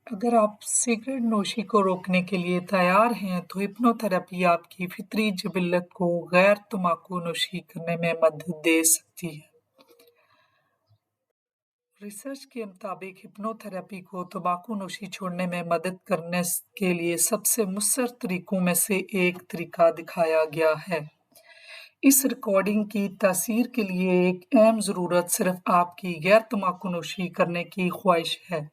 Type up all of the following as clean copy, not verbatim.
अगर आप सिगरेट नोशी को रोकने के लिए तैयार हैं, तो हिप्नोथेरेपी आपकी फितरी जिबिल्लत को गैर तंबाकू नोशी करने में मदद दे सकती है। रिसर्च के मुताबिक हिप्नोथेरेपी को तंबाकू नोशी छोड़ने में मदद करने के लिए सबसे मुअस्सर तरीकों में से एक तरीका दिखाया गया है। इस रिकॉर्डिंग की तासीर के लिए एक अहम ज़रूरत सिर्फ आपकी गैर तंबाकू नोशी करने की ख्वाहिश है।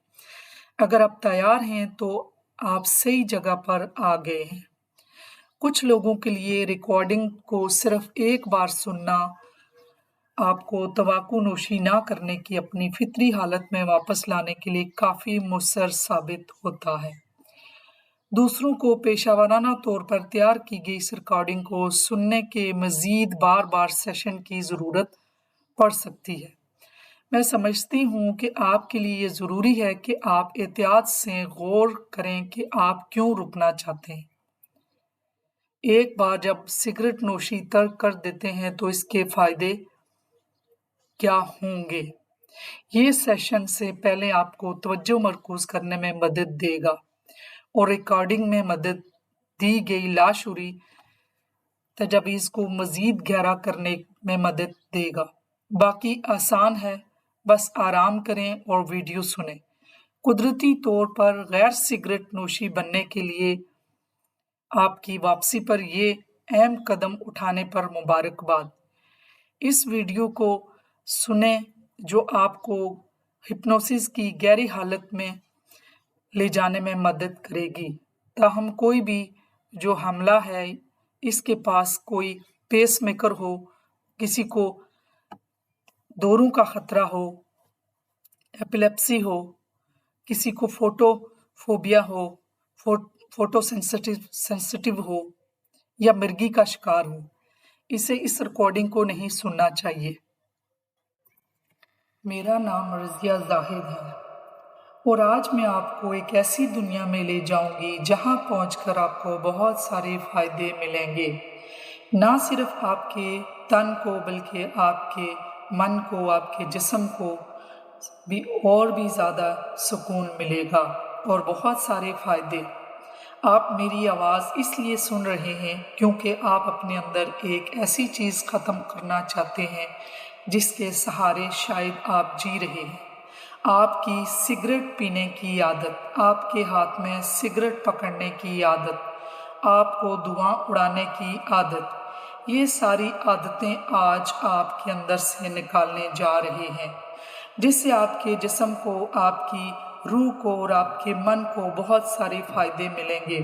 अगर आप तैयार हैं, तो आप सही जगह पर आ गए हैं। कुछ लोगों के लिए रिकॉर्डिंग को सिर्फ एक बार सुनना आपको तंबाकू नोशी ना करने की अपनी फितरी हालत में वापस लाने के लिए काफ़ी मुअस्सर साबित होता है। दूसरों को पेशेवराना तौर पर तैयार की गई इस रिकॉर्डिंग को सुनने के मज़ीद बार-बार सेशन की ज़रूरत पड़ सकती है। मैं समझती हूँ कि आपके लिए ये ज़रूरी है कि आप एहतियात से गौर करें कि आप क्यों रुकना चाहते हैं। एक बार जब सिगरेट नोशी तर्क कर देते हैं, तो इसके फ़ायदे क्या होंगे? ये सेशन से पहले आपको तवज्जो मरकूज़ करने में मदद देगा और रिकॉर्डिंग में मदद दी गई लाशऊरी तजावीज़ को मज़ीद गहरा करने में मदद देगा। बाकी आसान है, बस आराम करें और वीडियो सुनें। कुदरती तौर पर गैर सिगरेट नोशी बनने के लिए आपकी वापसी पर ये अहम कदम उठाने पर मुबारकबाद। इस वीडियो को सुनें जो आपको हिप्नोसिस की गहरी हालत में ले जाने में मदद करेगी। ताहम कोई भी जो हमला है, इसके पास कोई पेसमेकर हो, किसी को दौरों का खतरा हो, एपिलेप्सी हो, किसी को फोटोफोबिया हो, फोटो सेंसिटिव हो या मिर्गी का शिकार हो, इसे इस रिकॉर्डिंग को नहीं सुनना चाहिए। मेरा नाम रज़िया ज़ाहिद है और आज मैं आपको एक ऐसी दुनिया में ले जाऊंगी जहां पहुंचकर आपको बहुत सारे फायदे मिलेंगे। ना सिर्फ आपके तन को बल्कि आपके मन को, आपके जिस्म को भी और भी ज़्यादा सुकून मिलेगा और बहुत सारे फायदे। आप मेरी आवाज़ इसलिए सुन रहे हैं क्योंकि आप अपने अंदर एक ऐसी चीज़ ख़त्म करना चाहते हैं जिसके सहारे शायद आप जी रहे हैं। आपकी सिगरेट पीने की आदत, आपके हाथ में सिगरेट पकड़ने की आदत, आपको धुआं उड़ाने की आदत, ये सारी आदतें आज आपके अंदर से निकालने जा रहे हैं, जिससे आपके जिस्म को, आपकी रूह को और आपके मन को बहुत सारे फायदे मिलेंगे,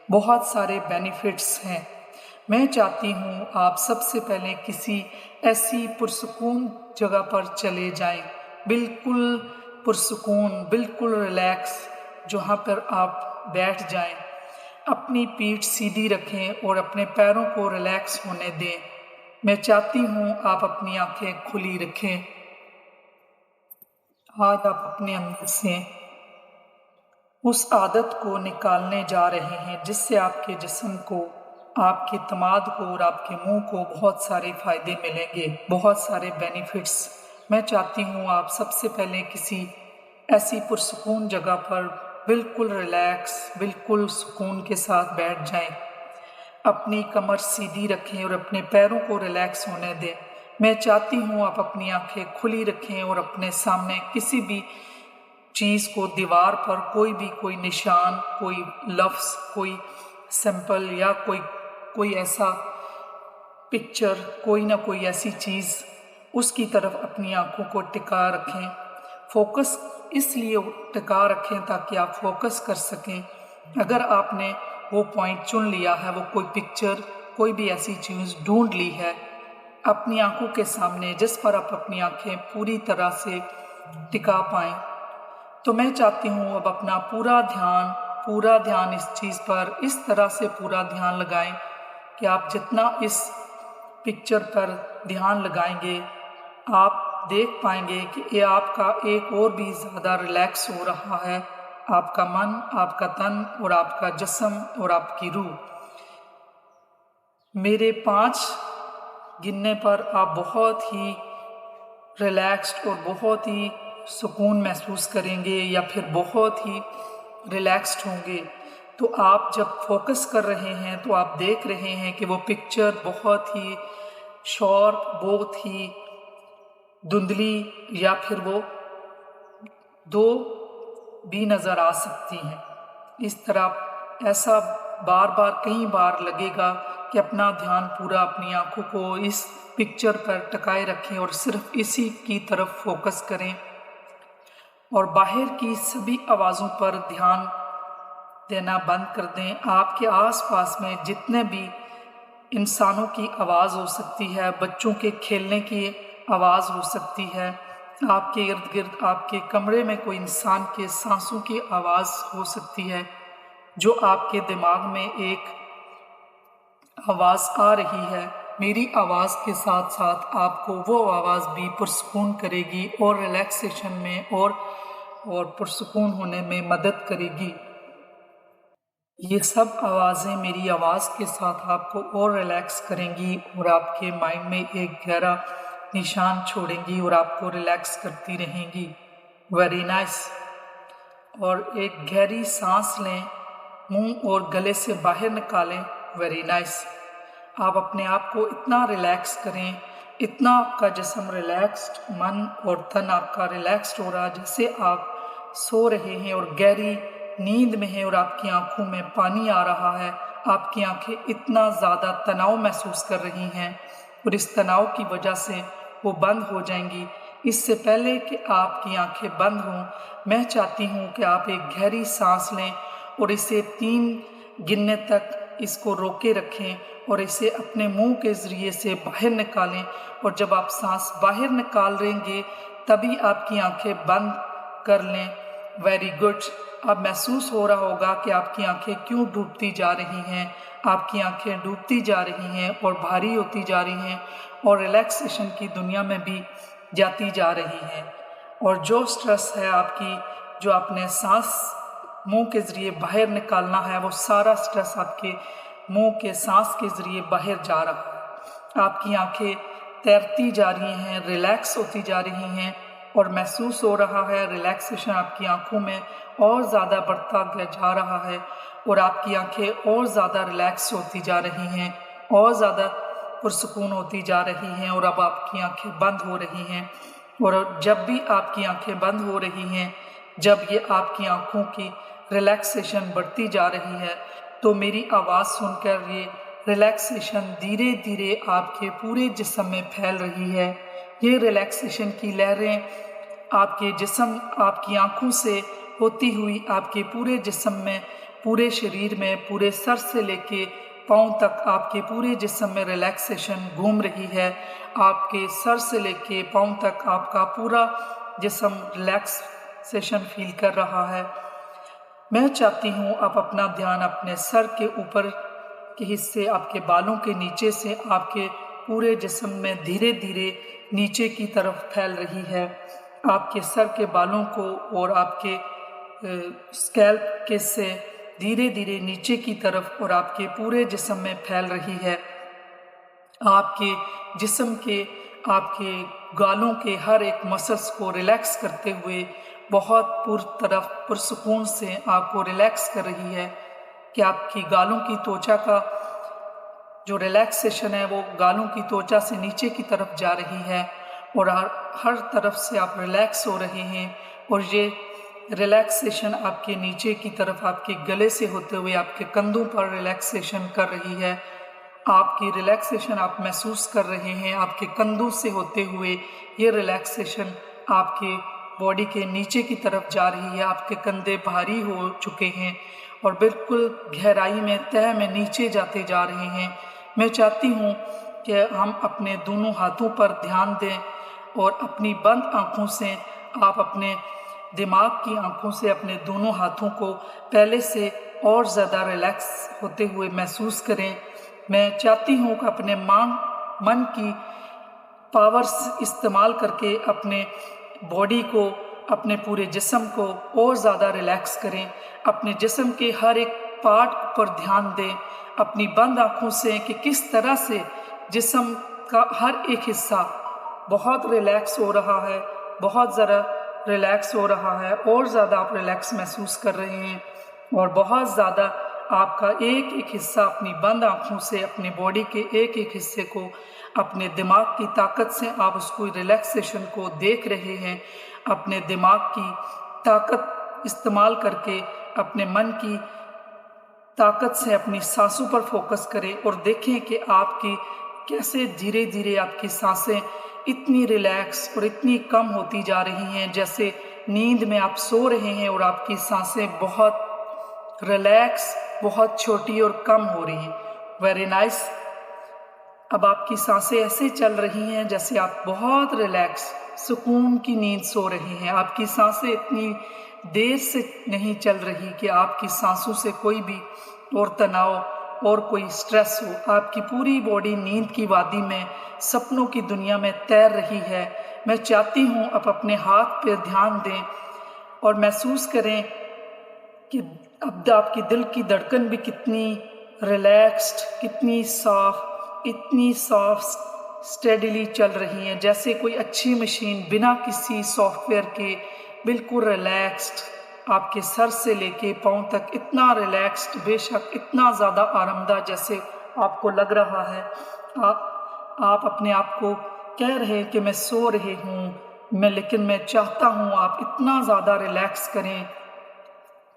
बहुत सारे बेनिफिट्स हैं। मैं चाहती हूँ आप सबसे पहले किसी ऐसी पुरसुकून जगह पर चले जाएं, बिल्कुल पुरसुकून, बिल्कुल रिलैक्स, जहाँ पर आप बैठ जाएं, अपनी पीठ सीधी रखें और अपने पैरों को रिलैक्स होने दें। मैं चाहती हूँ आप अपनी आंखें खुली रखें। आज आप अपने अंदर से उस आदत को निकालने जा रहे हैं जिससे आपके जिस्म को, आपके दिमाग को और आपके मुंह को बहुत सारे फायदे मिलेंगे, बहुत सारे बेनिफिट्स। मैं चाहती हूँ आप सबसे पहले किसी ऐसी पुरसुकून जगह पर बिल्कुल रिलैक्स, बिल्कुल सुकून के साथ बैठ जाएं, अपनी कमर सीधी रखें और अपने पैरों को रिलैक्स होने दें। मैं चाहती हूँ आप अपनी आंखें खुली रखें और अपने सामने किसी भी चीज़ को, दीवार पर कोई निशान, कोई लफ्ज़, कोई सिंपल या कोई ऐसा पिक्चर, कोई ना कोई ऐसी चीज़, उसकी तरफ अपनी आंखों को टिका रखें। फोकस इसलिए टिका रखें ताकि आप फोकस कर सकें। अगर आपने वो पॉइंट चुन लिया है, वो कोई पिक्चर, कोई भी ऐसी चीज़ ढूंढ ली है अपनी आंखों के सामने जिस पर आप अपनी आंखें पूरी तरह से टिका पाएं, तो मैं चाहती हूँ अब अपना पूरा ध्यान इस चीज़ पर इस तरह से पूरा ध्यान लगाएं कि आप जितना इस पिक्चर पर ध्यान लगाएंगे, आप देख पाएंगे कि ये आपका एक और भी ज़्यादा रिलैक्स हो रहा है, आपका मन, आपका तन और आपका जिस्म और आपकी रूह। मेरे 5 गिनने पर आप बहुत ही रिलैक्स्ड और बहुत ही सुकून महसूस करेंगे या फिर बहुत ही रिलैक्स्ड होंगे। तो आप जब फोकस कर रहे हैं तो आप देख रहे हैं कि वो पिक्चर बहुत ही शॉर्प, बहुत ही धुंधली या फिर वो दो भी नज़र आ सकती हैं। इस तरह ऐसा बार बार कई बार लगेगा कि अपना ध्यान पूरा अपनी आंखों को इस पिक्चर पर टिकाए रखें और सिर्फ इसी की तरफ फोकस करें और बाहर की सभी आवाज़ों पर ध्यान देना बंद कर दें। आपके आसपास में जितने भी इंसानों की आवाज़ हो सकती है, बच्चों के खेलने की आवाज़ हो सकती है, आपके इर्द गिर्द आपके कमरे में कोई इंसान के सांसों की आवाज़ हो सकती है, जो आपके दिमाग में एक आवाज़ आ रही है। मेरी आवाज़ के साथ साथ आपको वो आवाज़ भी पुरसुकून करेगी और रिलैक्सेशन में और पुरसुकून होने में मदद करेगी। ये सब आवाज़ें मेरी आवाज़ के साथ आपको और रिलैक्स करेंगी और आपके माइंड में एक गहरा निशान छोड़ेंगी और आपको रिलैक्स करती रहेंगी। Very nice. और एक गहरी सांस लें, मुंह और गले से बाहर निकालें। Very nice. आप अपने आप को इतना रिलैक्स करें, इतना आपका जिस्म रिलैक्स्ड, मन और तन आपका रिलैक्स्ड हो रहा, जैसे आप सो रहे हैं और गहरी नींद में हैं और आपकी आंखों में पानी आ रहा है। आपकी आंखें इतना ज़्यादा तनाव महसूस कर रही हैं और इस तनाव की वजह से वो बंद हो जाएंगी। इससे पहले कि आपकी आंखें बंद हों, मैं चाहती हूँ कि आप एक गहरी सांस लें और इसे 3 गिनने तक इसको रोके रखें और इसे अपने मुंह के ज़रिए से बाहर निकालें। और जब आप सांस बाहर निकाल लेंगे तभी आपकी आंखें बंद कर लें। Very good. अब महसूस हो रहा होगा कि आपकी आंखें क्यों डूबती जा रही हैं। आपकी आंखें डूबती जा रही हैं और भारी होती जा रही हैं और रिलैक्सेशन की दुनिया में भी जाती जा रही हैं। और जो स्ट्रेस है आपकी, जो आपने सांस मुंह के ज़रिए बाहर निकालना है, वो सारा स्ट्रेस आपके मुंह के सांस के ज़रिए बाहर जा रहा है। आपकी आंखें तैरती जा रही हैं, रिलैक्स होती जा रही हैं और महसूस हो रहा है रिलैक्सेशन आपकी आंखों में और ज़्यादा बढ़ता जा रहा है और आपकी आंखें और ज़्यादा रिलैक्स होती जा रही हैं और ज़्यादा पुरसुकून होती जा रही हैं और अब आपकी आंखें बंद हो रही हैं। और जब भी आपकी आंखें बंद हो रही हैं, जब ये आपकी आंखों की रिलैक्सेशन बढ़ती जा रही है, तो मेरी आवाज़ सुनकर ये रिलैक्सेशन धीरे धीरे आपके पूरे जिस्म में फैल रही है। ये रिलैक्सेशन की लहरें आपके जिस्म, आपकी आंखों से होती हुई आपके पूरे जिस्म में, पूरे शरीर में, पूरे सर से लेके पाँव तक आपके पूरे जिस्म में रिलैक्सेशन घूम रही है। आपके सर से लेके पाँव तक आपका पूरा जिस्म रिलैक्सेशन फील कर रहा है। मैं चाहती हूँ आप अपना ध्यान अपने सर के ऊपर के हिस्से, आपके बालों के नीचे से आपके पूरे जिस्म में धीरे धीरे नीचे की तरफ फैल रही है। आपके सर के बालों को और आपके स्कैल्प के से धीरे धीरे नीचे की तरफ और आपके पूरे जिस्म में फैल रही है। आपके जिस्म के, आपके गालों के हर एक मसल्स को रिलैक्स करते हुए बहुत पुरसुकून से आपको रिलैक्स कर रही है कि आपकी गालों की त्वचा का जो रिलैक्सेशन है वो गालों की त्वचा से नीचे की तरफ जा रही है और हर तरफ से आप रिलैक्स हो रहे हैं। और ये रिलैक्सेशन आपके नीचे की तरफ आपके गले से होते हुए आपके कंधों पर रिलैक्सेशन कर रही है। आपकी रिलैक्सेशन आप महसूस कर रहे हैं आपके कंधों से होते हुए। ये रिलैक्सेशन आपके बॉडी के नीचे की तरफ जा रही है। आपके कंधे भारी हो चुके हैं और बिल्कुल गहराई में, तह में नीचे जाते जा रहे हैं। मैं चाहती हूँ कि हम अपने दोनों हाथों पर ध्यान दें और अपनी बंद आँखों से आप अपने दिमाग की आँखों से अपने दोनों हाथों को पहले से और ज़्यादा रिलैक्स होते हुए महसूस करें। मैं चाहती हूँ कि अपने मन की पावर्स इस्तेमाल करके अपने बॉडी को, अपने पूरे जिस्म को और ज़्यादा रिलैक्स करें। अपने जिस्म के हर एक पार्ट पर ध्यान दें अपनी बंद आँखों से कि किस तरह से जिस्म का हर एक हिस्सा बहुत रिलैक्स हो रहा है, बहुत ज़रा रिलैक्स हो रहा है, और ज़्यादा आप रिलैक्स महसूस कर रहे हैं और बहुत ज़्यादा आपका एक एक हिस्सा अपनी बंद आँखों से अपने बॉडी के एक एक हिस्से को अपने दिमाग की ताकत से आप उसको रिलैक्सेशन को देख रहे हैं। अपने दिमाग की ताकत इस्तेमाल करके अपने मन की ताकत से अपनी सांसों पर फोकस करें और देखें कि आपकी कैसे धीरे धीरे आपकी सांसें इतनी रिलैक्स और इतनी कम होती जा रही हैं, जैसे नींद में आप सो रहे हैं और आपकी सांसें बहुत रिलैक्स, बहुत छोटी और कम हो रही हैं। Very nice. अब आपकी सांसें ऐसे चल रही हैं जैसे आप बहुत रिलैक्स सुकून की नींद सो रहे हैं। आपकी सांसें इतनी देर से नहीं चल रही कि आपकी सांसों से कोई भी और तनाव और कोई स्ट्रेस हो। आपकी पूरी बॉडी नींद की वादी में, सपनों की दुनिया में तैर रही है। मैं चाहती हूँ आप अपने हाथ पे ध्यान दें और महसूस करें कि अब आपकी दिल की धड़कन भी कितनी रिलैक्स्ड, कितनी साफ, इतनी सॉफ्ट स्टेडीली चल रही हैं, जैसे कोई अच्छी मशीन बिना किसी सॉफ्टवेयर के बिल्कुल रिलैक्स्ड आपके सर से लेके पाँव तक इतना रिलैक्स्ड, बेशक इतना ज़्यादा आरामदा जैसे आपको लग रहा है। आप अपने आप को कह रहे हैं कि मैं सो रहे हूँ लेकिन मैं चाहता हूँ आप इतना ज़्यादा रिलैक्स करें,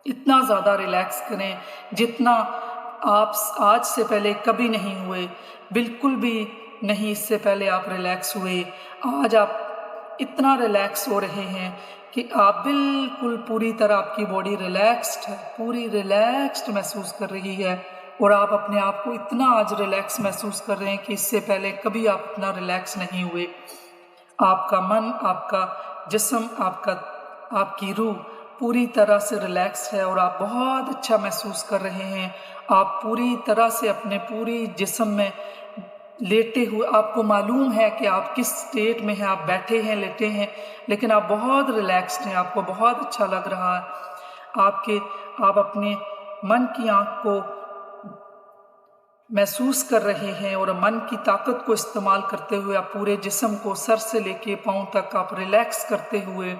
इतना ज़्यादा रिलैक्स करें जितना आप आज से पहले कभी नहीं हुए, बिल्कुल भी नहीं इससे पहले आप रिलैक्स हुए। आज आप इतना रिलैक्स हो रहे हैं कि आप बिल्कुल पूरी तरह आपकी बॉडी रिलैक्स्ड है, पूरी रिलैक्स्ड महसूस कर रही है और आप अपने आप को इतना आज रिलैक्स महसूस कर रहे हैं कि इससे पहले कभी आप इतना रिलैक्स नहीं हुए। आपका मन, आपका जिस्म, आपकी रूह पूरी तरह से रिलैक्स है और आप बहुत अच्छा महसूस कर रहे हैं। आप पूरी तरह से अपने पूरी जिस्म में लेटे हुए, आपको मालूम है कि आप किस स्टेट में हैं, आप बैठे हैं, लेटे हैं, लेकिन आप बहुत रिलैक्स्ड हैं, आपको बहुत अच्छा लग रहा है। आप अपने मन की आँख को महसूस कर रहे हैं और मन की ताकत को इस्तेमाल करते हुए आप पूरे जिस्म को सर से लेके पाँव तक आप रिलैक्स करते हुए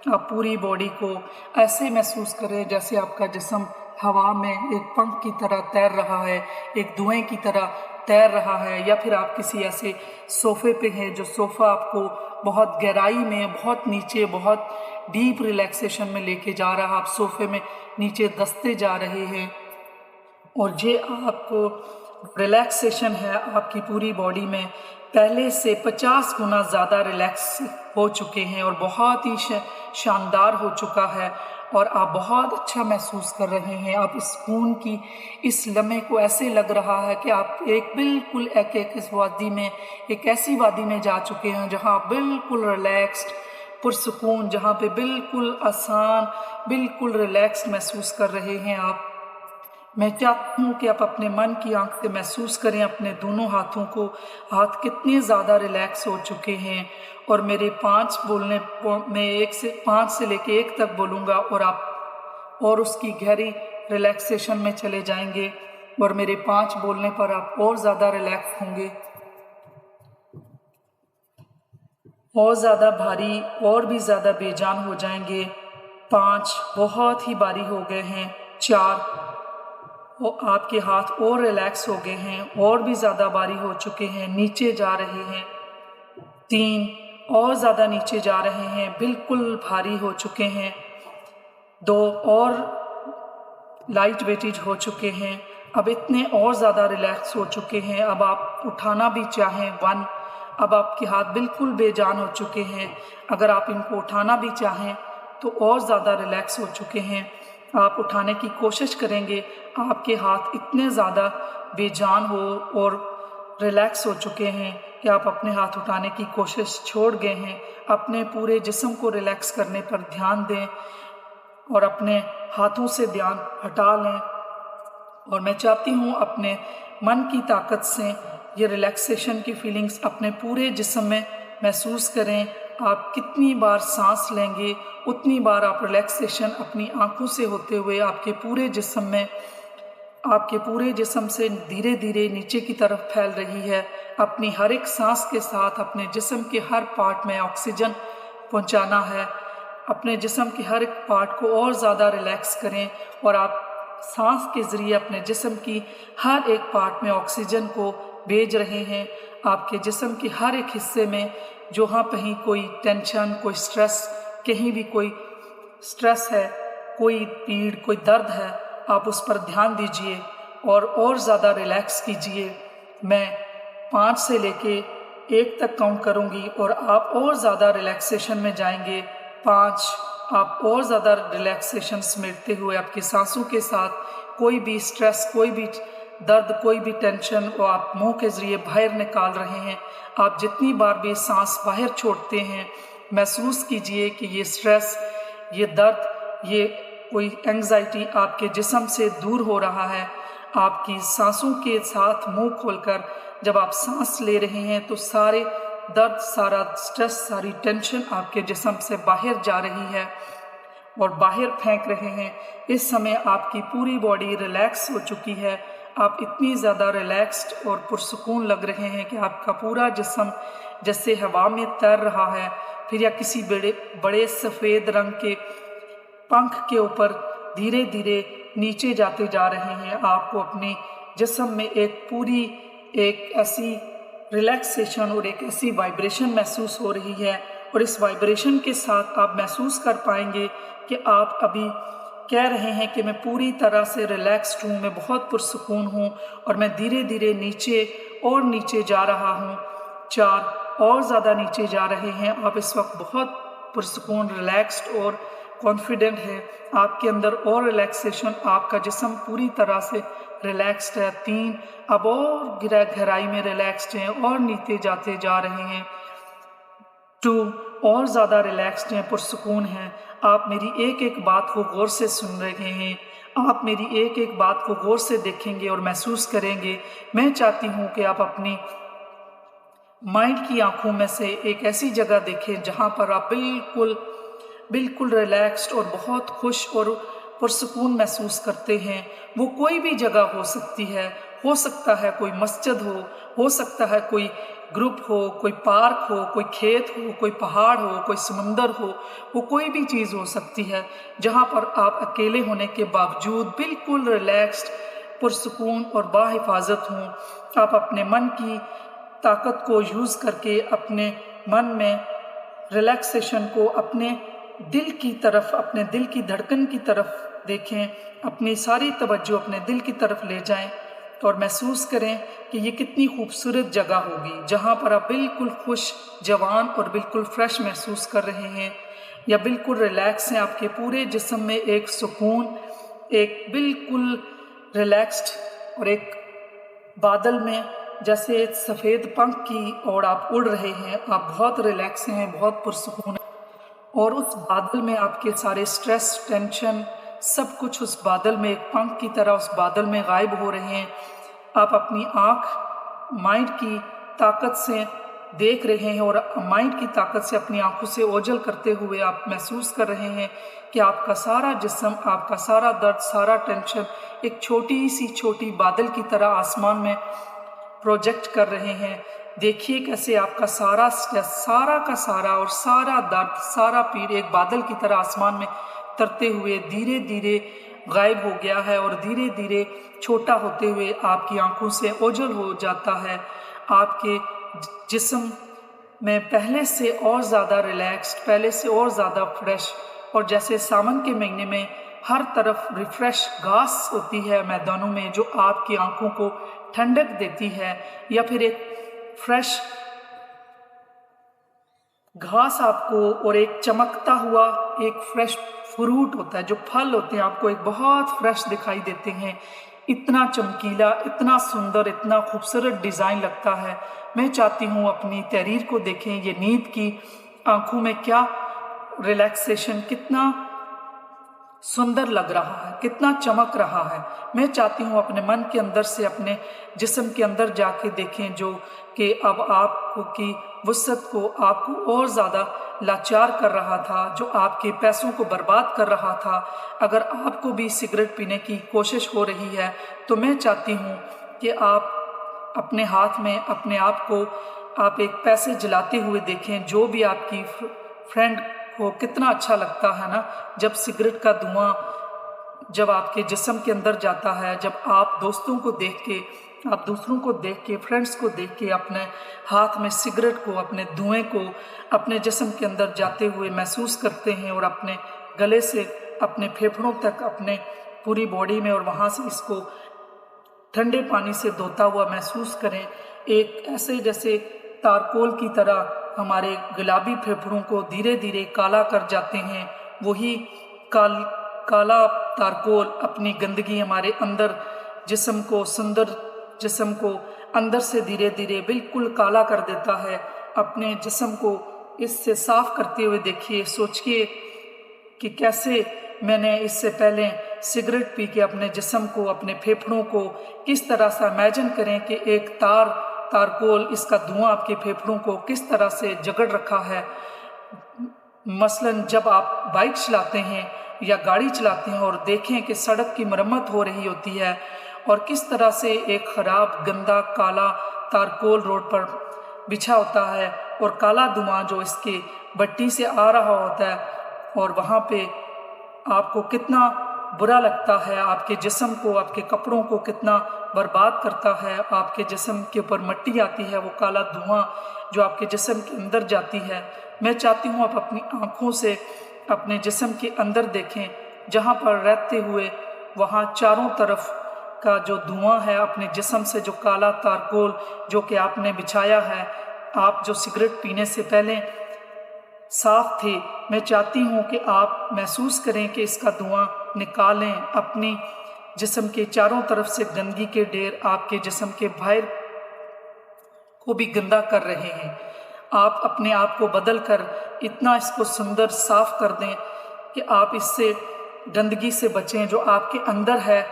आप पूरी बॉडी को ऐसे महसूस करें जैसे आपका जिस्म हवा में एक पंख की तरह तैर रहा है, एक धुएं की तरह तैर रहा है, या फिर आप किसी ऐसे सोफे पे हैं जो सोफ़ा आपको बहुत गहराई में, बहुत नीचे, बहुत डीप रिलैक्सेशन में लेके जा रहा है। आप सोफे में नीचे दसते जा रहे हैं और ये आपको रिलैक्सेशन है आपकी पूरी बॉडी में पहले से 50 गुना ज़्यादा रिलैक्स हो चुके हैं और बहुत ही शानदार हो चुका है और आप बहुत अच्छा महसूस कर रहे हैं। आप इस खून की इस लम्हे को ऐसे लग रहा है कि आप बिल्कुल इस वादी में, एक ऐसी वादी में जा चुके हैं जहां आप बिल्कुल रिलैक्स्ड, पुरसुकून, जहां पे बिल्कुल आसान, बिल्कुल रिलैक्स महसूस कर रहे हैं आप। मैं चाहती हूँ कि आप अपने मन की आँख से महसूस करें अपने दोनों हाथों को, हाथ कितने ज़्यादा रिलैक्स हो चुके हैं और मेरे 5 बोलने, मैं 5 से लेके 1 तक बोलूँगा और आप और उसकी गहरी रिलैक्सेशन में चले जाएंगे और मेरे 5 बोलने पर आप और ज़्यादा रिलैक्स होंगे, और ज़्यादा भारी और भी ज़्यादा बेजान हो जाएंगे। 5 बहुत ही भारी हो गए हैं। 4 आपके हाथ और रिलैक्स हो गए हैं, और भी ज़्यादा भारी हो चुके हैं, नीचे जा रहे हैं। 3 और ज़्यादा नीचे जा रहे हैं, बिल्कुल भारी हो चुके हैं। 2 और लाइट वेटेज हो चुके हैं, अब इतने और ज़्यादा रिलैक्स हो चुके हैं। अब आप उठाना भी चाहें 1, अब आपके हाथ बिल्कुल बेजान हो चुके हैं, अगर आप इनको उठाना भी चाहें तो और ज़्यादा रिलैक्स हो चुके हैं। आप उठाने की कोशिश करेंगे, आपके हाथ इतने ज़्यादा बेजान हो और रिलैक्स हो चुके हैं कि आप अपने हाथ उठाने की कोशिश छोड़ गए हैं। अपने पूरे जिस्म को रिलैक्स करने पर ध्यान दें और अपने हाथों से ध्यान हटा लें और मैं चाहती हूँ अपने मन की ताकत से ये रिलैक्सेशन की फीलिंग्स अपने पूरे जिस्म में महसूस करें। आप कितनी बार सांस लेंगे उतनी बार आप रिलैक्सेशन अपनी आँखों से होते हुए आपके पूरे जिस्म में, आपके पूरे जिस्म से धीरे धीरे नीचे की तरफ फैल रही है। अपनी हर एक सांस के साथ अपने जिस्म के हर पार्ट में ऑक्सीजन पहुंचाना है। अपने जिस्म के हर एक पार्ट को और ज़्यादा रिलैक्स करें और आप सांस के ज़रिए अपने जिस्म की हर एक पार्ट में ऑक्सीजन को भेज रहे हैं। आपके जिस्म के हर एक हिस्से में जहाँ कहीं कोई टेंशन, कोई स्ट्रेस, कहीं भी कोई स्ट्रेस है, कोई पीड़, कोई दर्द है, आप उस पर ध्यान दीजिए और ज़्यादा रिलैक्स कीजिए। मैं 5 से लेके 1 तक काउंट करूँगी और आप और ज़्यादा रिलैक्सेशन में जाएंगे। 5, आप और ज़्यादा रिलैक्सेशन समेटते हुए आपकी सांसों के साथ कोई भी स्ट्रेस, कोई भी दर्द, कोई भी टेंशन को आप मुंह के ज़रिए बाहर निकाल रहे हैं। आप जितनी बार भी सांस बाहर छोड़ते हैं, महसूस कीजिए कि ये स्ट्रेस, ये दर्द, ये कोई एंग्जाइटी आपके जिस्म से दूर हो रहा है। आपकी सांसों के साथ मुंह खोलकर जब आप सांस ले रहे हैं तो सारे दर्द, सारा स्ट्रेस, सारी टेंशन आपके जिस्म से बाहर जा रही है और बाहर फेंक रहे हैं। इस समय आपकी पूरी बॉडी रिलैक्स हो चुकी है। आप इतनी ज़्यादा रिलैक्स्ड और पुरसुकून लग रहे हैं कि आपका पूरा जिस्म जैसे हवा में तैर रहा है, फिर या किसी बड़े सफ़ेद रंग के पंख के ऊपर धीरे धीरे नीचे जाते जा रहे हैं। आपको अपने जिस्म में एक ऐसी रिलैक्सेशन और एक ऐसी वाइब्रेशन महसूस हो रही है और इस वाइब्रेशन के साथ आप महसूस कर पाएंगे कि आप अभी कह रहे हैं कि मैं पूरी तरह से रिलैक्स्ड हूँ, मैं बहुत पुरसुकून हूँ और मैं धीरे धीरे नीचे और नीचे जा रहा हूँ। 4 और ज़्यादा नीचे जा रहे हैं। आप इस वक्त बहुत पुरसुकून, रिलैक्स्ड और कॉन्फिडेंट है। आपके अंदर और रिलैक्सेशन, आपका जिस्म पूरी तरह से रिलैक्स्ड है। 3, अब और गहराई में रिलैक्स्ड हैं और नीचे जाते जा रहे हैं। 2, और ज़्यादा रिलैक्स्ड हैं, पुरसुकून हैं। आप मेरी एक एक बात को गौर से सुन रहे हैं। आप मेरी एक एक बात को गौर से देखेंगे और महसूस करेंगे। मैं चाहती हूँ कि आप अपनी माइंड की आंखों में से एक ऐसी जगह देखें जहाँ पर आप बिल्कुल रिलैक्स्ड और बहुत खुश और पुरसुकून महसूस करते हैं। वो कोई भी जगह हो सकती है। हो सकता है कोई मस्जिद हो सकता है कोई ग्रुप हो, कोई पार्क हो, कोई खेत हो, कोई पहाड़ हो, कोई समुंदर हो, वो कोई भी चीज़ हो सकती है जहाँ पर आप अकेले होने के बावजूद बिल्कुल रिलैक्स्ड, पुरसुकून और बाहिफाजत हों। आप अपने मन की ताकत को यूज़ करके अपने मन में रिलैक्सेशन को अपने दिल की तरफ, अपने दिल की धड़कन की तरफ देखें। अपनी सारी तवज्जो अपने दिल की तरफ ले जाएं और महसूस करें कि ये कितनी खूबसूरत जगह होगी जहाँ पर आप बिल्कुल खुश, जवान और बिल्कुल फ्रेश महसूस कर रहे हैं या बिल्कुल रिलैक्स हैं। आपके पूरे जिस्म में एक सुकून, एक बिल्कुल रिलैक्स्ड और एक बादल में जैसे सफ़ेद पंख की और आप उड़ रहे हैं। आप बहुत रिलैक्स हैं, बहुत पुरसुकून हैं और उस बादल में आपके सारे स्ट्रेस, टेंशन, सब कुछ उस बादल में एक पंख की तरह उस बादल में गायब हो रहे हैं। आप अपनी आँख माइंड की ताकत से देख रहे हैं और माइंड की ताकत से अपनी आंखों से ओझल करते हुए आप महसूस कर रहे हैं कि आपका सारा जिस्म, आपका सारा दर्द, सारा टेंशन एक छोटी बादल की तरह आसमान में प्रोजेक्ट कर रहे हैं। देखिए कैसे आपका सारा स्ट्रेस, सारा का सारा और सारा दर्द, सारा पीड़ एक बादल की तरह आसमान में तरते हुए धीरे धीरे गायब हो गया है और धीरे धीरे छोटा होते हुए आपकी आंखों से ओझल हो जाता है। आपके जिस्म में पहले से और ज़्यादा रिलैक्स्ड, पहले से और ज़्यादा फ्रेश और जैसे सावन के महीने में हर तरफ रिफ्रेश घास होती है मैदानों में जो आपकी आंखों को ठंडक देती है, या फिर एक फ्रेश घास आपको और एक चमकता हुआ एक फ्रेश फ्रूट होता है, जो फल होते हैं आपको एक बहुत फ्रेश दिखाई देते हैं। इतना चमकीला, इतना सुंदर, इतना खूबसूरत डिज़ाइन लगता है। मैं चाहती हूँ अपनी तहरीर को देखें, ये नींद की आंखों में क्या रिलैक्सेशन, कितना सुंदर लग रहा है, कितना चमक रहा है। मैं चाहती हूँ अपने मन के अंदर से अपने जिस्म के अंदर जाके देखें जो कि अब आपको की वुसअत को आपको और ज़्यादा लाचार कर रहा था, जो आपके पैसों को बर्बाद कर रहा था। अगर आपको भी सिगरेट पीने की कोशिश हो रही है तो मैं चाहती हूँ कि आप अपने हाथ में अपने आप को आप एक पैसे जलाते हुए देखें। जो भी आपकी फ्रेंड को कितना अच्छा लगता है ना, जब सिगरेट का धुआं जब आपके जिस्म के अंदर जाता है, जब आप दोस्तों को देख के, आप दूसरों को देख के, फ्रेंड्स को देख के अपने हाथ में सिगरेट को, अपने धुएं को अपने जिस्म के अंदर जाते हुए महसूस करते हैं और अपने गले से अपने फेफड़ों तक, अपने पूरी बॉडी में, और वहाँ से इसको ठंडे पानी से धोता हुआ महसूस करें। एक ऐसे जैसे तारकोल की तरह हमारे गुलाबी फेफड़ों को धीरे धीरे काला कर जाते हैं। वही काला तारकोल अपनी गंदगी हमारे अंदर जिस्म को, सुंदर जिस्म को अंदर से धीरे धीरे बिल्कुल काला कर देता है। अपने जिस्म को इससे साफ करते हुए देखिए, सोचिए कि कैसे मैंने इससे पहले सिगरेट पी के अपने जिस्म को, अपने फेफड़ों को किस तरह से इमेजिन करें कि एक तारकोल, इसका धुआं आपके फेफड़ों को किस तरह से जकड़ रखा है। मसलन जब आप बाइक चलाते हैं या गाड़ी चलाते हैं और देखें कि सड़क की मरम्मत हो रही होती है और किस तरह से एक ख़राब, गंदा, काला तारकोल रोड पर बिछा होता है और काला धुआं जो इसके भट्टी से आ रहा होता है, और वहाँ पे आपको कितना बुरा लगता है, आपके जिस्म को, आपके कपड़ों को कितना बर्बाद करता है। आपके जिस्म के ऊपर मिट्टी आती है, वो काला धुआं जो आपके जिस्म के अंदर जाती है। मैं चाहती हूँ आप अपनी आँखों से अपने जिस्म के अंदर देखें, जहाँ पर रहते हुए वहाँ चारों तरफ का जो धुआं है, अपने जिस्म से जो काला तारकोल जो कि आपने बिछाया है, आप जो सिगरेट पीने से पहले साफ थे, मैं चाहती हूँ कि आप महसूस करें कि इसका धुआं निकालें। अपनी जिस्म के चारों तरफ से गंदगी के ढेर आपके जिस्म के बाहर को भी गंदा कर रहे हैं। आप अपने आप को बदल कर इतना इसको सुंदर साफ कर दें कि आप इससे गंदगी से बचें जो आपके अंदर है,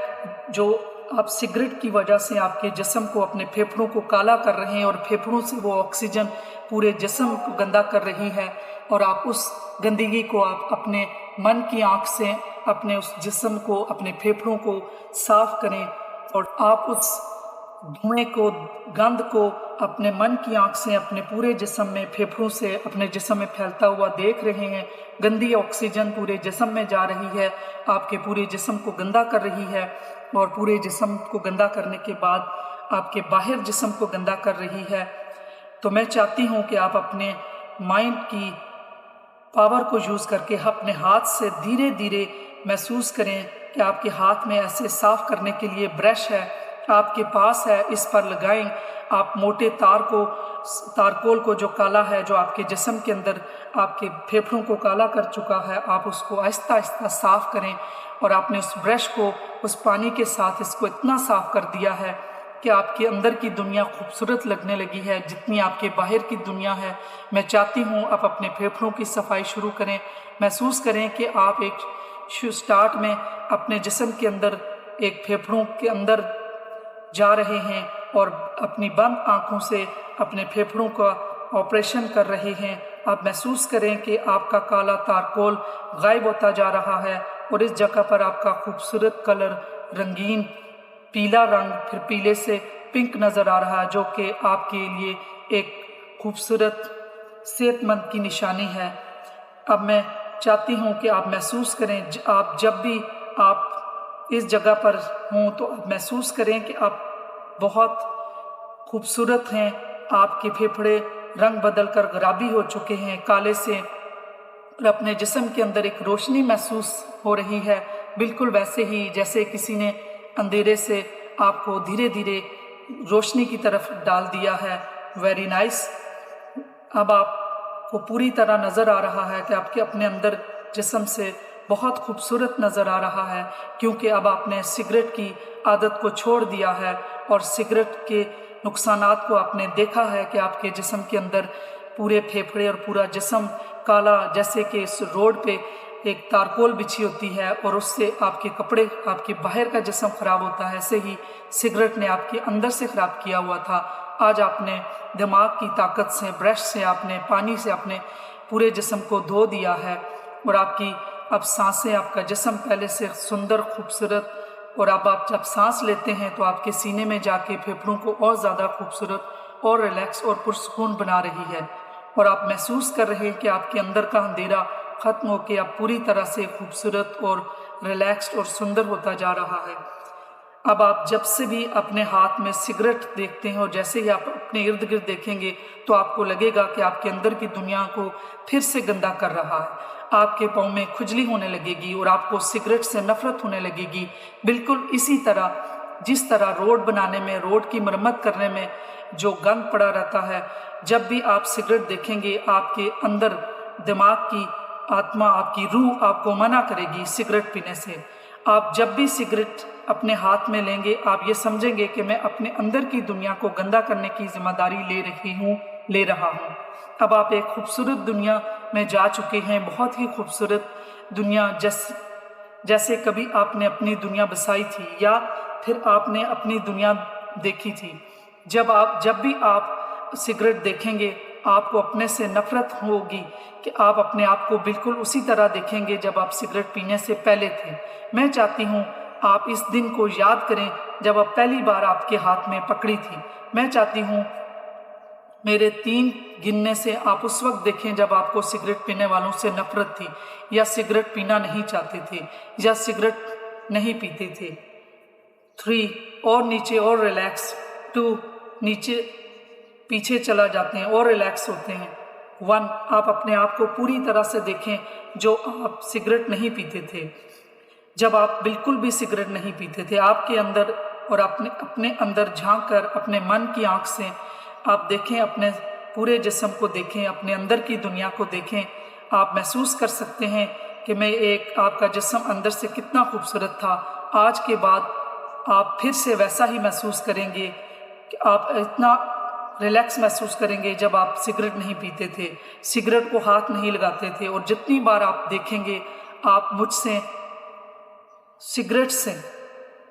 जो आप सिगरेट की वजह से आपके जिस्म को, अपने फेफड़ों को काला कर रहे हैं और फेफड़ों से वो ऑक्सीजन पूरे जिस्म को गंदा कर रही है। और आप उस गंदगी को आप अपने मन की आँख से अपने उस जिस्म को, अपने फेफड़ों को साफ करें, और आप उस धुएं को, गंध को अपने मन की आँख से अपने पूरे जिस्म में, फेफड़ों से अपने जिस्म में फैलता हुआ देख रहे हैं। गंदी ऑक्सीजन पूरे जिस्म में जा रही है, आपके पूरे जिस्म को गंदा कर रही है, और पूरे जिस्म को गंदा करने के बाद आपके बाहर जिस्म को गंदा कर रही है। तो मैं चाहती हूँ कि आप अपने माइंड की पावर को यूज़ करके अपने हाथ से धीरे धीरे महसूस करें कि आपके हाथ में ऐसे साफ करने के लिए ब्रश है, आपके पास है, इस पर लगाएं। आप मोटे तारकोल को जो काला है, जो आपके जिस्म के अंदर आपके फेफड़ों को काला कर चुका है, आप उसको आहिस्ता आहिस्ता साफ करें। और आपने उस ब्रश को उस पानी के साथ इसको इतना साफ कर दिया है कि आपके अंदर की दुनिया खूबसूरत लगने लगी है जितनी आपके बाहर की दुनिया है। मैं चाहती हूँ आप अपने फेफड़ों की सफाई शुरू करें। महसूस करें कि आप एक स्टार्ट में अपने जिस्म के अंदर एक फेफड़ों के अंदर जा रहे हैं और अपनी बंद आँखों से अपने फेफड़ों का ऑपरेशन कर रहे हैं। आप महसूस करें कि आपका काला तारकोल गायब होता जा रहा है और इस जगह पर आपका खूबसूरत कलर, रंगीन पीला रंग, फिर पीले से पिंक नज़र आ रहा है, जो कि आपके लिए एक खूबसूरत सेहतमंद की निशानी है। अब मैं चाहती हूँ कि आप महसूस करें, आप जब भी आप इस जगह पर हों तो आप महसूस करें कि आप बहुत खूबसूरत हैं। आपके फेफड़े रंग बदल कर गुलाबी हो चुके हैं, काले से, और अपने जिस्म के अंदर एक रोशनी महसूस हो रही है, बिल्कुल वैसे ही जैसे किसी ने अंधेरे से आपको धीरे धीरे रोशनी की तरफ डाल दिया है। Very nice. अब आपको पूरी तरह नज़र आ रहा है कि आपके अपने अंदर जिस्म से बहुत खूबसूरत नज़र आ रहा है, क्योंकि अब आपने सिगरेट की आदत को छोड़ दिया है और सिगरेट के नुकसानात को आपने देखा है कि आपके जिस्म के अंदर पूरे फेफड़े और पूरा जिस्म काला, जैसे कि इस रोड पे एक तारकोल बिछी होती है और उससे आपके कपड़े, आपके बाहर का जिस्म ख़राब होता है, ऐसे ही सिगरेट ने आपके अंदर से ख़राब किया हुआ था। आज आपने दिमाग की ताकत से, ब्रश से, आपने पानी से अपने पूरे जिस्म को धो दिया है और आपकी अब सांसें, आपका जिस्म पहले से सुंदर, खूबसूरत, और अब आप जब सांस लेते हैं तो आपके सीने में जाके फेफड़ों को और ज़्यादा खूबसूरत और रिलैक्स और पुरसुकून बना रही है। और आप महसूस कर रहे हैं कि आपके अंदर का अंधेरा ख़त्म होकर अब पूरी तरह से खूबसूरत और रिलैक्स्ड और सुंदर होता जा रहा है। अब आप जब से भी अपने हाथ में सिगरेट देखते हैं और जैसे ही आप अपने इर्द गिर्द देखेंगे तो आपको लगेगा कि आपके अंदर की दुनिया को फिर से गंदा कर रहा है। आपके पाँव में खुजली होने लगेगी और आपको सिगरेट से नफरत होने लगेगी। बिल्कुल इसी तरह जिस तरह रोड बनाने में, रोड की मरम्मत करने में जो गंद पड़ा रहता है, जब भी आप सिगरेट देखेंगे आपके अंदर दिमाग की आत्मा, आपकी रूह आपको मना करेगी सिगरेट पीने से। आप जब भी सिगरेट अपने हाथ में लेंगे आप ये समझेंगे कि मैं अपने अंदर की दुनिया को गंदा करने की जिम्मेदारी ले रहा हूँ। अब आप एक खूबसूरत दुनिया में जा चुके हैं, बहुत ही खूबसूरत दुनिया, जैसे कभी आपने अपनी दुनिया बसाई थी या फिर आपने अपनी दुनिया देखी थी। जब भी आप सिगरेट देखेंगे आपको अपने से नफरत होगी कि आप अपने आप को बिल्कुल उसी तरह देखेंगे जब आप सिगरेट पीने से पहले थे। मैं चाहती हूँ आप इस दिन को याद करें जब आप पहली बार आपके हाथ में पकड़ी थी। मैं चाहती हूँ मेरे 3 गिनने से आप उस वक्त देखें जब आपको सिगरेट पीने वालों से नफरत थी या सिगरेट पीना नहीं चाहते थे या सिगरेट नहीं पीते थे। 3 और नीचे और रिलैक्स, 2 नीचे पीछे चला जाते हैं और रिलैक्स होते हैं। 1 आप अपने आप को पूरी तरह से देखें जो आप सिगरेट नहीं पीते थे। जब आप बिल्कुल भी सिगरेट नहीं पीते थे, आपके अंदर और अपने अंदर झांक कर अपने मन की आंख से आप देखें, अपने पूरे जिस्म को देखें, अपने अंदर की दुनिया को देखें। आप महसूस कर सकते हैं कि आपका जिस्म अंदर से कितना खूबसूरत था। आज के बाद आप फिर से वैसा ही महसूस करेंगे कि आप इतना रिलैक्स महसूस करेंगे जब आप सिगरेट नहीं पीते थे, सिगरेट को हाथ नहीं लगाते थे। और जितनी बार आप देखेंगे आप मुझसे, सिगरेट से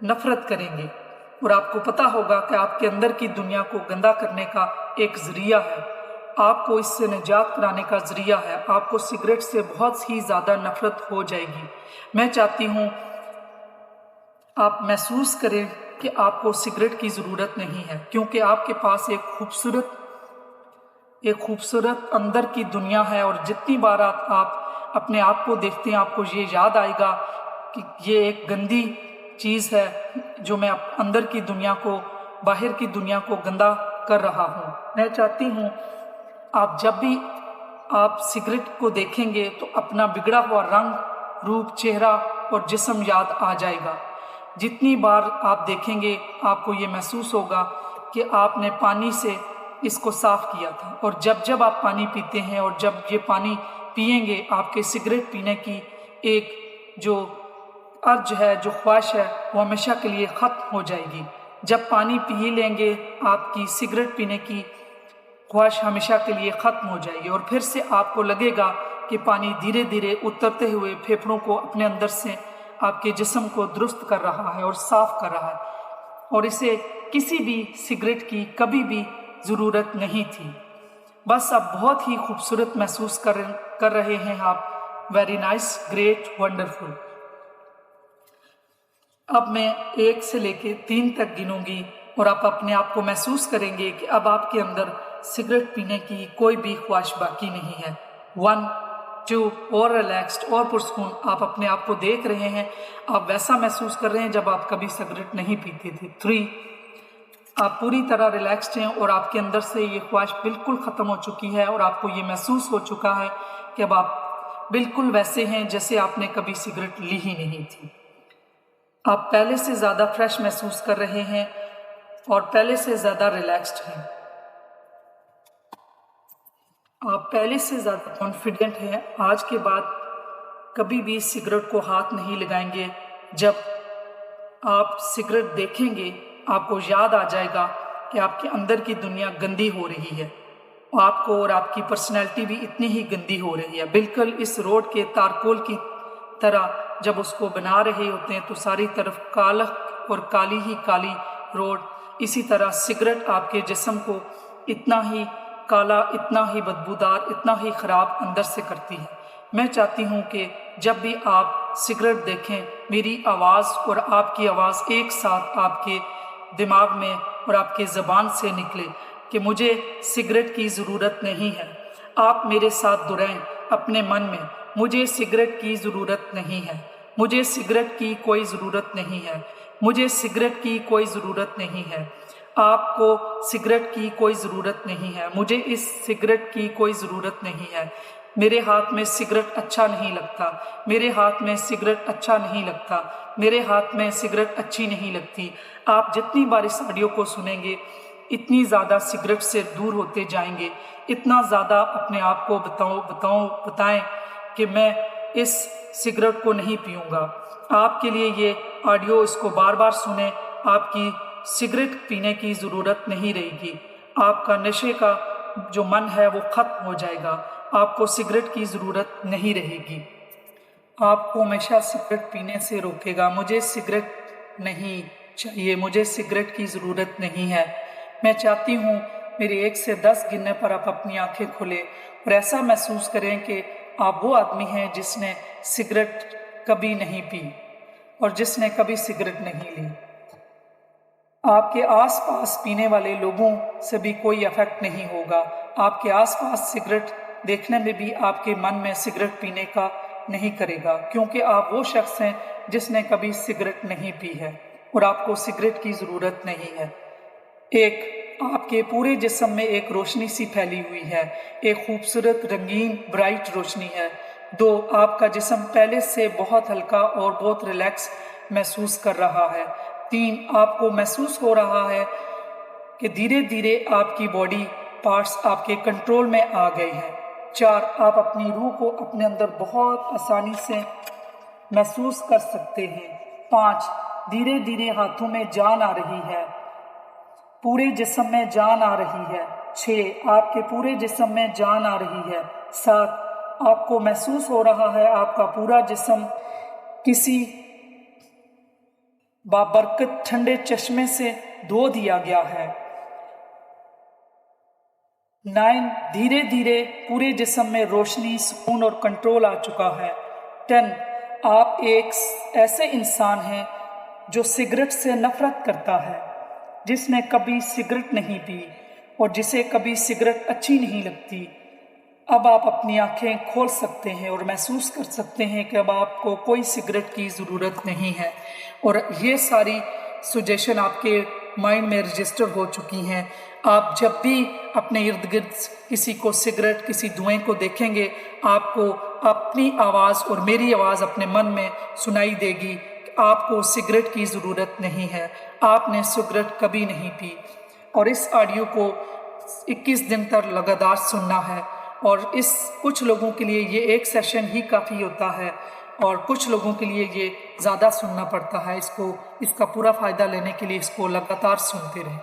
नफरत करेंगे और आपको पता होगा कि आपके अंदर की दुनिया को गंदा करने का एक जरिया है, आपको इससे निजात कराने का जरिया है। आपको सिगरेट से बहुत ही ज़्यादा नफरत हो जाएगी। मैं चाहती हूँ आप महसूस करें कि आपको सिगरेट की ज़रूरत नहीं है, क्योंकि आपके पास एक खूबसूरत अंदर की दुनिया है। और जितनी बार आप अपने आप को देखते हैं आपको ये याद आएगा कि ये एक गंदी चीज़ है जो मैं अंदर की दुनिया को, बाहर की दुनिया को गंदा कर रहा हूँ। मैं चाहती हूँ आप जब भी आप सिगरेट को देखेंगे तो अपना बिगड़ा हुआ रंग, रूप, चेहरा और जिस्म याद आ जाएगा। जितनी बार आप देखेंगे आपको ये महसूस होगा कि आपने पानी से इसको साफ किया था। और जब आप पानी पीते हैं और जब ये पानी पिएंगे आपके सिगरेट पीने की एक जो अर्ज है, जो ख्वाहिश है, वो हमेशा के लिए ख़त्म हो जाएगी। जब पानी पी लेंगे आपकी सिगरेट पीने की ख्वाहिश हमेशा के लिए ख़त्म हो जाएगी और फिर से आपको लगेगा कि पानी धीरे धीरे उतरते हुए फेफड़ों को अपने अंदर से आपके जिस्म को दुरुस्त कर रहा है और साफ कर रहा है। और इसे किसी भी सिगरेट की कभी भी ज़रूरत नहीं थी। बस अब बहुत ही खूबसूरत महसूस कर रहे हैं आप। Very nice, great, wonderful. अब मैं 1 से लेके 3 तक गिनूंगी और आप अपने आप को महसूस करेंगे कि अब आपके अंदर सिगरेट पीने की कोई भी ख्वाहिश बाकी नहीं है। 1, 2 और रिलैक्स्ड और पुरसकून आप अपने आप को देख रहे हैं। आप वैसा महसूस कर रहे हैं जब आप कभी सिगरेट नहीं पीते थे। 3, आप पूरी तरह रिलैक्स्ड हैं और आपके अंदर से ये ख्वाहिश बिल्कुल ख़त्म हो चुकी है और आपको ये महसूस हो चुका है कि अब आप बिल्कुल वैसे हैं जैसे आपने कभी सिगरेट ली ही नहीं थी। आप पहले से ज़्यादा फ्रेश महसूस कर रहे हैं और पहले से ज़्यादा रिलैक्स्ड हैं। आप पहले से ज़्यादा कॉन्फिडेंट हैं। आज के बाद कभी भी सिगरेट को हाथ नहीं लगाएंगे। जब आप सिगरेट देखेंगे आपको याद आ जाएगा कि आपके अंदर की दुनिया गंदी हो रही है। आपको और आपकी पर्सनैलिटी भी इतनी ही गंदी हो रही है। बिल्कुल इस रोड के तारकोल की तरह जब उसको बना रहे होते हैं तो सारी तरफ काला और काली ही काली रोड, इसी तरह सिगरेट आपके जिस्म को इतना ही काला, इतना ही बदबूदार, इतना ही ख़राब अंदर से करती है। मैं चाहती हूँ कि जब भी आप सिगरेट देखें मेरी आवाज़ और आपकी आवाज़ एक साथ आपके दिमाग में और आपके ज़बान से निकले कि मुझे सिगरेट की ज़रूरत नहीं है। आप मेरे साथ दोहराएं अपने मन में, मुझे सिगरेट की ज़रूरत नहीं है, मुझे सिगरेट की कोई ज़रूरत नहीं है, मुझे सिगरेट की कोई ज़रूरत नहीं है। आपको सिगरेट की कोई ज़रूरत नहीं है, मुझे इस सिगरेट की कोई ज़रूरत नहीं है। मेरे हाथ में सिगरेट अच्छा नहीं लगता, मेरे हाथ में सिगरेट अच्छा नहीं लगता, मेरे हाथ में सिगरेट अच्छी नहीं लगती। आप जितनी बार इस ऑडियो को सुनेंगे इतनी ज़्यादा सिगरेट से दूर होते जाएंगे, इतना ज़्यादा अपने आप को बताएं कि मैं इस सिगरेट को नहीं पीऊँगा। आपके लिए ये ऑडियो, इसको बार बार सुने, आपकी सिगरेट पीने की ज़रूरत नहीं रहेगी। आपका नशे का जो मन है वो ख़त्म हो जाएगा, आपको सिगरेट की ज़रूरत नहीं रहेगी। आपको हमेशा सिगरेट पीने से रोकेगा। मुझे सिगरेट नहीं चाहिए, मुझे सिगरेट की ज़रूरत नहीं है। मैं चाहती हूँ मेरे 1 से 10 गिनने पर आप अपनी आंखें खोलें और ऐसा महसूस करें कि आप वो आदमी हैं जिसने सिगरेट कभी नहीं पी और जिसने कभी सिगरेट नहीं ली। आपके आसपास पीने वाले लोगों से भी कोई इफेक्ट नहीं होगा। आपके आसपास सिगरेट देखने में भी आपके मन में सिगरेट पीने का नहीं करेगा, क्योंकि आप वो शख्स हैं जिसने कभी सिगरेट नहीं पी है और आपको सिगरेट की ज़रूरत नहीं है। एक, आपके पूरे जिस्म में एक रोशनी सी फैली हुई है, एक खूबसूरत रंगीन ब्राइट रोशनी है। 2, आपका जिस्म पहले से बहुत हल्का और बहुत रिलैक्स महसूस कर रहा है। 3, आपको महसूस हो रहा है कि धीरे धीरे आपकी बॉडी पार्ट्स आपके कंट्रोल में आ गए हैं। 4, आप अपनी रूह को अपने अंदर बहुत आसानी से महसूस कर सकते हैं। 5, धीरे धीरे हाथों में जान आ रही है, पूरे जिस्म में जान आ रही है। 6, आपके पूरे जिस्म में जान आ रही है। 7, आपको महसूस हो रहा है आपका पूरा जिस्म किसी बाबरकत ठंडे चश्मे से धो दिया गया है। 9, धीरे धीरे पूरे जिस्म में रोशनी, सुकून और कंट्रोल आ चुका है। 10, आप एक ऐसे इंसान हैं जो सिगरेट से नफरत करता है, जिसने कभी सिगरेट नहीं पी और जिसे कभी सिगरेट अच्छी नहीं लगती। अब आप अपनी आंखें खोल सकते हैं और महसूस कर सकते हैं कि अब आपको कोई सिगरेट की ज़रूरत नहीं है और ये सारी सजेशन आपके माइंड में रजिस्टर हो चुकी हैं। आप जब भी अपने इर्द गिर्द किसी को सिगरेट, किसी धुएं को देखेंगे, आपको अपनी आवाज़ और मेरी आवाज़ अपने मन में सुनाई देगी कि आपको सिगरेट की ज़रूरत नहीं है, आपने सिगरेट कभी नहीं पी। और इस ऑडियो को 21 दिन तक लगातार सुनना है और इस कुछ लोगों के लिए ये एक सेशन ही काफ़ी होता है और कुछ लोगों के लिए ये ज़्यादा सुनना पड़ता है। इसका पूरा फ़ायदा लेने के लिए इसको लगातार सुनते रहें।